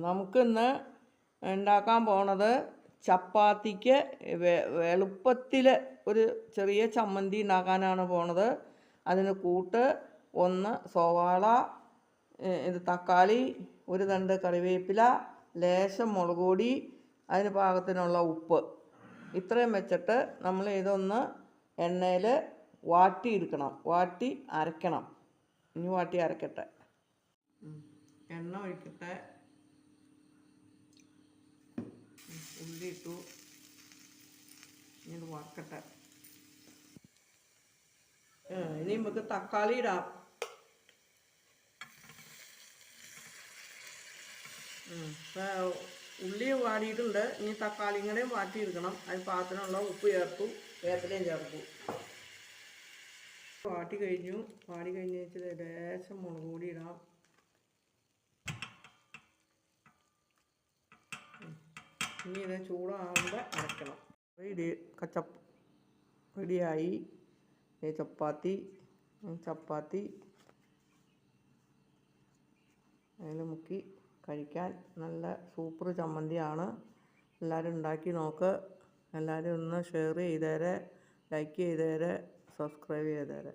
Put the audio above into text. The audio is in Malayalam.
നമുക്കിന്ന് ഉണ്ടാക്കാൻ പോണത് ചപ്പാത്തിക്ക് എളുപ്പത്തിൽ ഒരു ചെറിയ ചമ്മന്തി ഉണ്ടാക്കാനാണ് പോണത്. അതിന് കൂട്ട് 1 സവാള, ഇത് തക്കാളി, 1 തണ്ട് കറിവേപ്പില, ലേശം മുളക് പൊടി, അതിന് പാകത്തിനുള്ള ഉപ്പ്. ഇത്രയും വെച്ചിട്ട് നമ്മൾ ഇതൊന്ന് എണ്ണയിൽ വാട്ടിയെടുക്കണം, വാട്ടി അരയ്ക്കണം. ഇനി വാട്ടി അരക്കട്ടെ. എണ്ണ ഒഴിക്കട്ടെ. ഉള്ളി ഇട്ടു. ഇനി ഇത് വറക്കട്ടെ. ഇനി നമുക്ക് തക്കാളി ഇടാം. ഉള്ളി വാടിയിട്ടുണ്ട്. ഇനി തക്കാളിയും കൂടെ വാട്ടിയെടുക്കണം. അതിന് പാകത്തിനുള്ള ഉപ്പ് ചേർത്തു, വേപ്പിലയും ചേർത്തു. വാട്ടി കഴിഞ്ഞു. വാടി കഴിഞ്ഞ് വെച്ചത് ലേശം മുളക് പൊടി ഇടാം. ഇനി ഇത് ചൂടാകുമ്പോൾ അരക്കണം. റെഡിയായി. ചപ്പാത്തി അതിൽ മുക്കി കഴിക്കാൻ നല്ല സൂപ്പർ ചമ്മന്തിയാണ്. എല്ലാവരും ഉണ്ടാക്കി നോക്ക്. എല്ലാവരും ഒന്ന് ഷെയർ ചെയ്തേരെ, ലൈക്ക് ചെയ്തേരെ, സബ്സ്ക്രൈബ് ചെയ്തേരെ.